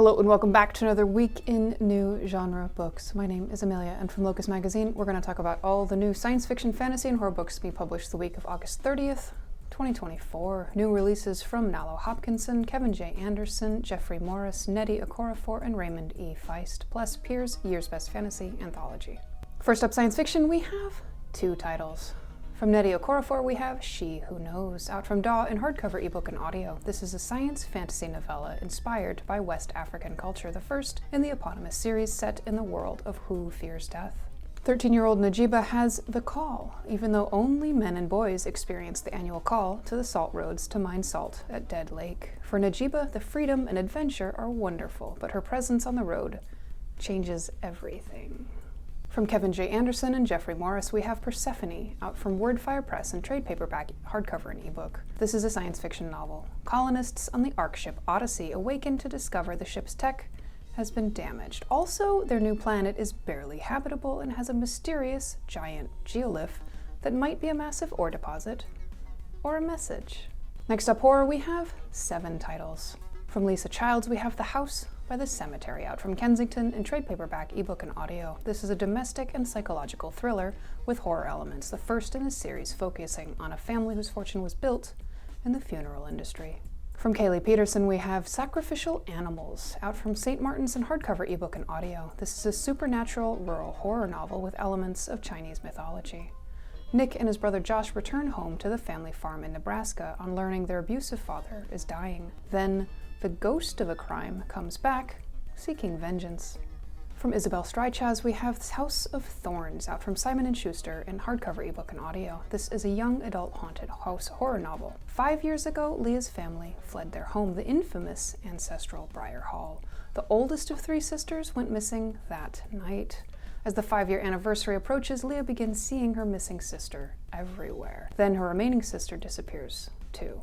Hello and welcome back to another week in new genre books. My name is Amelia, and from Locus magazine we're going to talk about all the new science fiction, fantasy, and horror books to be published the week of August 30th, 2024. New releases from Nalo Hopkinson, Kevin J. Anderson, Jeffrey Morris, Nnedi Okorafor, and Raymond E. Feist, plus Piers' Year's Best Fantasy Anthology. First up, science fiction, we have two titles. From Nnedi Okorafor, we have She Who Knows, out from Daw in hardcover, ebook, and audio. This is a science fantasy novella inspired by West African culture, the first in the eponymous series set in the world of Who Fears Death. 13-year-old Najiba has the call, even though only men and boys experience the annual call to the salt roads to mine salt at Dead Lake. For Najiba, the freedom and adventure are wonderful, but her presence on the road changes everything. From Kevin J. Anderson and Jeffrey Morris, we have Persephone, out from Wordfire Press in trade paperback, hardcover, and ebook. This is a science fiction novel. Colonists on the Ark ship Odyssey awaken to discover the ship's tech has been damaged. Also, their new planet is barely habitable and has a mysterious giant geolith that might be a massive ore deposit or a message. Next up, horror, we have 7 titles. From Lisa Childs, we have The House by the Cemetery, out from Kensington in trade paperback, ebook, and audio. This is a domestic and psychological thriller with horror elements, the first in a series focusing on a family whose fortune was built in the funeral industry. From Kaylee Peterson, we have Sacrificial Animals, out from St. Martin's in hardcover, ebook, and audio. This is a supernatural rural horror novel with elements of Chinese mythology. Nick and his brother Josh return home to the family farm in Nebraska on learning their abusive father is dying. Then, the ghost of a crime comes back, seeking vengeance. From Isabel Strychaz, we have House of Thorns, out from Simon & Schuster in hardcover, ebook, and audio. This is a young adult haunted house horror novel. 5 years ago, Leah's family fled their home, the infamous ancestral Briar Hall. The oldest of 3 sisters went missing that night. As the 5-year anniversary approaches, Leah begins seeing her missing sister everywhere. Then her remaining sister disappears, too.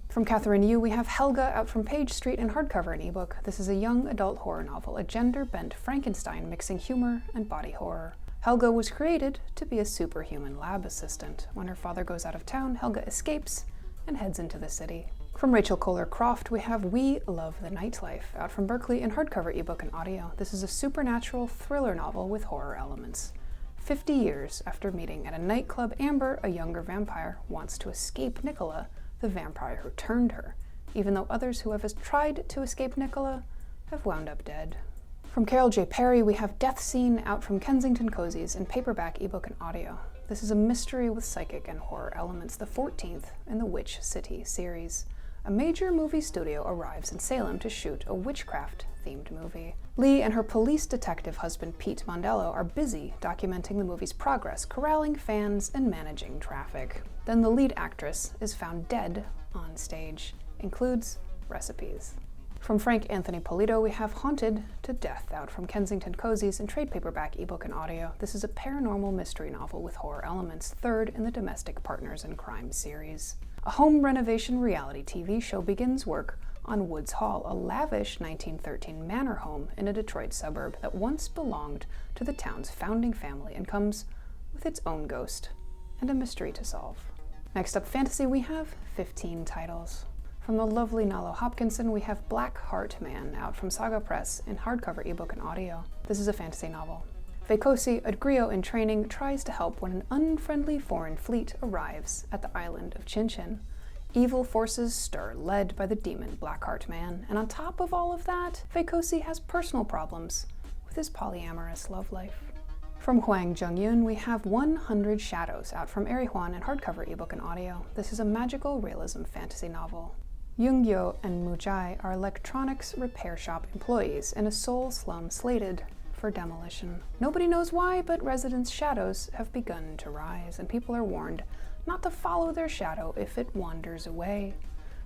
From Catherine Yu, we have Helga, out from Page Street in hardcover and ebook. This is a young adult horror novel, a gender-bent Frankenstein mixing humor and body horror. Helga was created to be a superhuman lab assistant. When her father goes out of town, Helga escapes and heads into the city. From Rachel Koller Croft, we have We Love the Nightlife, out from Berkeley in hardcover, ebook, and audio. This is a supernatural thriller novel with horror elements. 50 years after meeting at a nightclub, Amber, a younger vampire, wants to escape Nicola, the vampire who turned her, even though others who have tried to escape Nicola have wound up dead. From Carol J. Perry, we have Death Scene, out from Kensington Cozies in paperback, ebook, and audio. This is a mystery with psychic and horror elements, the 14th in the Witch City series. A major movie studio arrives in Salem to shoot a witchcraft-themed movie. Lee and her police detective husband Pete Mondello are busy documenting the movie's progress, corralling fans, and managing traffic. Then the lead actress is found dead on stage. Includes recipes. From Frank Anthony Polito, we have Haunted to Death, out from Kensington Cozies in trade paperback, ebook, and audio. This is a paranormal mystery novel with horror elements, 3rd in the Domestic Partners in Crime series. A home renovation reality TV show begins work on Woods Hall, a lavish 1913 manor home in a Detroit suburb that once belonged to the town's founding family and comes with its own ghost and a mystery to solve. Next up, fantasy, we have 15 titles. From the lovely Nalo Hopkinson, we have Black Heart Man, out from Saga Press in hardcover, ebook, and audio. This is a fantasy novel. Vekosi, a griot in training, tries to help when an unfriendly foreign fleet arrives at the island of Chinchin. Evil forces stir, led by the demon Blackheart Man, and on top of all of that, Vekosi has personal problems with his polyamorous love life. From Huang Jungyun, we have 100 Shadows, out from Erihuan in hardcover, ebook, and audio. This is a magical realism fantasy novel. Youngyo and Mujai are electronics repair shop employees in a Seoul slum slated for demolition. Nobody knows why, but residents' shadows have begun to rise, and people are warned not to follow their shadow if it wanders away.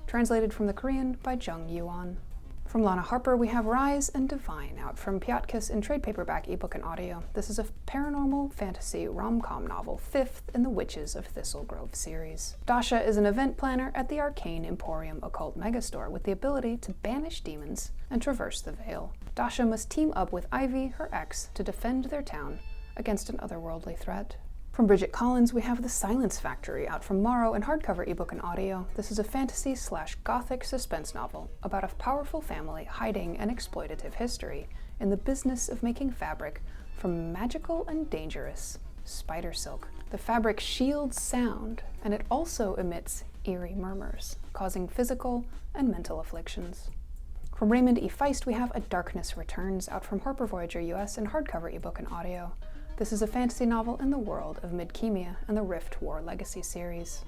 Translated from the Korean by Jung Yuan. From Lana Harper, we have Rise and Divine, out from Piatkus in trade paperback, ebook, and audio. This is a paranormal fantasy rom-com novel, 5th in the Witches of Thistle Grove series. Dasha is an event planner at the Arcane Emporium Occult Megastore with the ability to banish demons and traverse the veil. Dasha must team up with Ivy, her ex, to defend their town against an otherworldly threat. From Bridget Collins, we have The Silence Factory, out from Morrow in hardcover, ebook, and audio. This is a fantasy/gothic suspense novel about a powerful family hiding an exploitative history in the business of making fabric from magical and dangerous spider silk. The fabric shields sound, and it also emits eerie murmurs, causing physical and mental afflictions. From Raymond E. Feist, we have A Darkness Returns, out from Harper Voyager US in hardcover, ebook, and audio. This is a fantasy novel in the world of Midkemia and the Rift War Legacy series.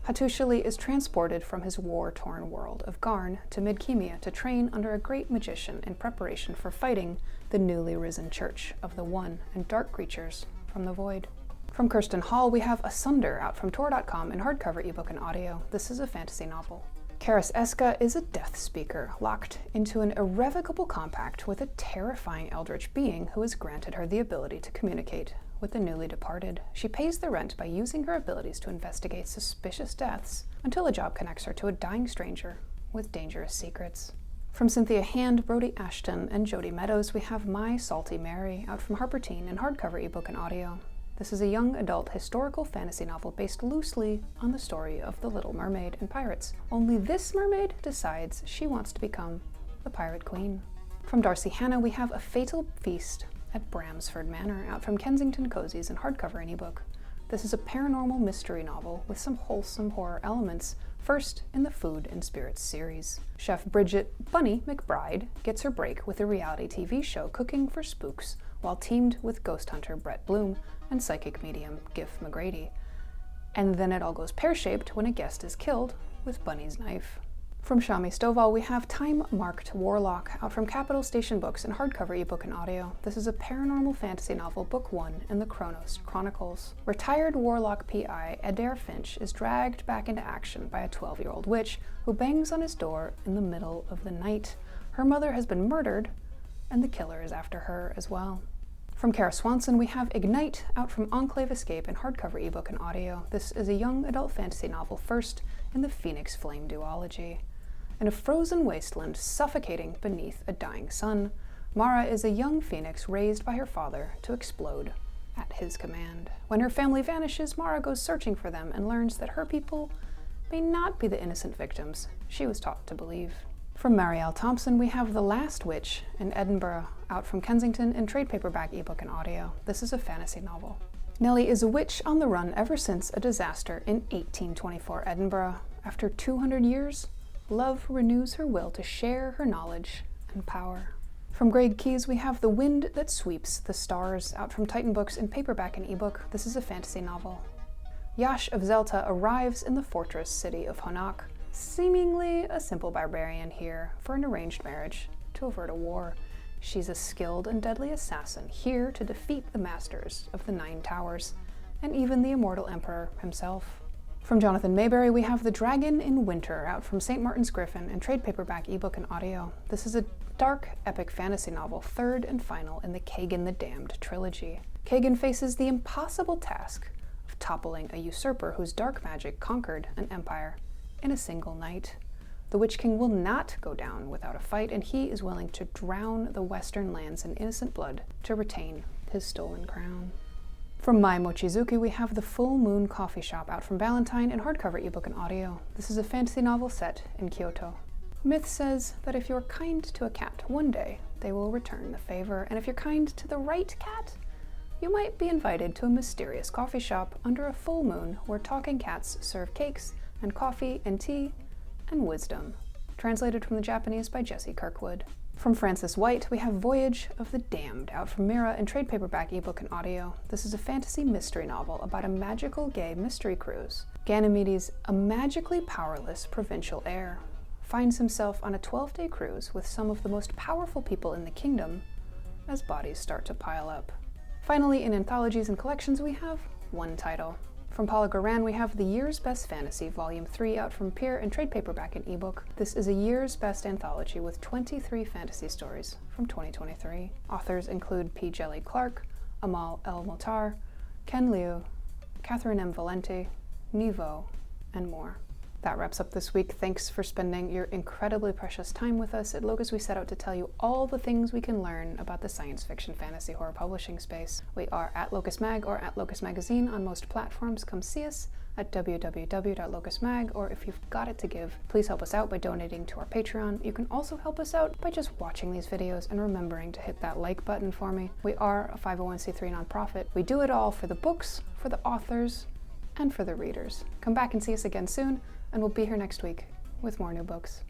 Hattusili is transported from his war-torn world of Garn to Midkemia to train under a great magician in preparation for fighting the newly risen Church of the One and dark creatures from the void. From Kerstin Hall, we have Asunder, out from Tor.com in hardcover, ebook, and audio. This is a fantasy novel. Karis Eska is a death speaker, locked into an irrevocable compact with a terrifying eldritch being who has granted her the ability to communicate with the newly departed. She pays the rent by using her abilities to investigate suspicious deaths until a job connects her to a dying stranger with dangerous secrets. From Cynthia Hand, Brodi, Ashton, and Jodi Meadows, we have My Salty Mary, out from Harper Teen in hardcover, ebook, and audio. This is a young adult historical fantasy novel based loosely on the story of the Little Mermaid and pirates. Only this mermaid decides she wants to become the Pirate Queen. From Darci Hannah, we have A Fatal Feast at Bramsford Manor, out from Kensington Cozies in hardcover and ebook. This is a paranormal mystery novel with some wholesome horror elements, first in the Food and Spirits series. Chef Bridget Bunny McBride gets her break with a reality TV show cooking for spooks, while teamed with ghost hunter Brett Bloom and psychic medium Gif McGrady. And then it all goes pear-shaped when a guest is killed with Bunny's knife. From Shami Stovall, we have Time-Marked Warlock, out from Capital Station Books in hardcover, ebook, and audio. This is a paranormal fantasy novel, book 1 in the Chronos Chronicles. Retired Warlock PI Adair Finch is dragged back into action by a 12-year-old witch who bangs on his door in the middle of the night. Her mother has been murdered, and the killer is after her as well. From Kara Swanson, we have Ignite, out from Enclave Escape in hardcover, ebook, and audio. This is a young adult fantasy novel, first in the Phoenix Flame duology. In a frozen wasteland suffocating beneath a dying sun, Mara is a young phoenix raised by her father to explode at his command. When her family vanishes, Mara goes searching for them and learns that her people may not be the innocent victims she was taught to believe. From Marielle Thompson, we have The Last Witch in Edinburgh, out from Kensington in trade paperback, ebook, and audio. This is a fantasy novel. Nellie is a witch on the run ever since a disaster in 1824 Edinburgh. After 200 years, love renews her will to share her knowledge and power. From Greg Keyes, we have The Wind That Sweeps the Stars, out from Titan Books in paperback and ebook. This is a fantasy novel. Yash of Zelta arrives in the fortress city of Honak, seemingly a simple barbarian here for an arranged marriage to avert a war. She's a skilled and deadly assassin here to defeat the masters of the Nine Towers and even the immortal emperor himself. From Jonathan Mayberry, we have The Dragon in Winter, out from St. Martin's Griffin in trade paperback, ebook, and audio. This is a dark, epic fantasy novel, third and final in the Kagan the Damned trilogy. Kagan faces the impossible task of toppling a usurper whose dark magic conquered an empire in a single night. The Witch King will not go down without a fight, and he is willing to drown the western lands in innocent blood to retain his stolen crown. From Mai Mochizuki, we have The Full Moon Coffee Shop, out from Valentine in hardcover, ebook, and audio. This is a fantasy novel set in Kyoto. Myth says that if you're kind to a cat, one day they will return the favor, and if you're kind to the right cat, you might be invited to a mysterious coffee shop under a full moon where talking cats serve cakes and coffee and tea and wisdom. Translated from the Japanese by Jesse Kirkwood. From Frances White, we have Voyage of the Damned, out from Mira in trade paperback, ebook, and audio. This is a fantasy mystery novel about a magical gay mystery cruise. Ganymedes, a magically powerless provincial heir, finds himself on a 12-day cruise with some of the most powerful people in the kingdom as bodies start to pile up. Finally, in anthologies and collections, we have one title. From Paula Guran, we have The Year's Best Fantasy, Volume 3, out from Peer in trade paperback and ebook. This is a Year's Best anthology with 23 fantasy stories from 2023. Authors include P. Jelly Clark, Amal El Motar, Ken Liu, Catherine M. Valente, Nevo, and more. That wraps up this week. Thanks for spending your incredibly precious time with us. At Locus, we set out to tell you all the things we can learn about the science fiction fantasy horror publishing space. We are at Locus Mag or at Locus Magazine on most platforms. Come see us at www.locusmag, or if you've got it to give, please help us out by donating to our Patreon. You can also help us out by just watching these videos and remembering to hit that like button for me. We are a 501c3 nonprofit. We do it all for the books, for the authors, and for the readers. Come back and see us again soon, and we'll be here next week with more new books.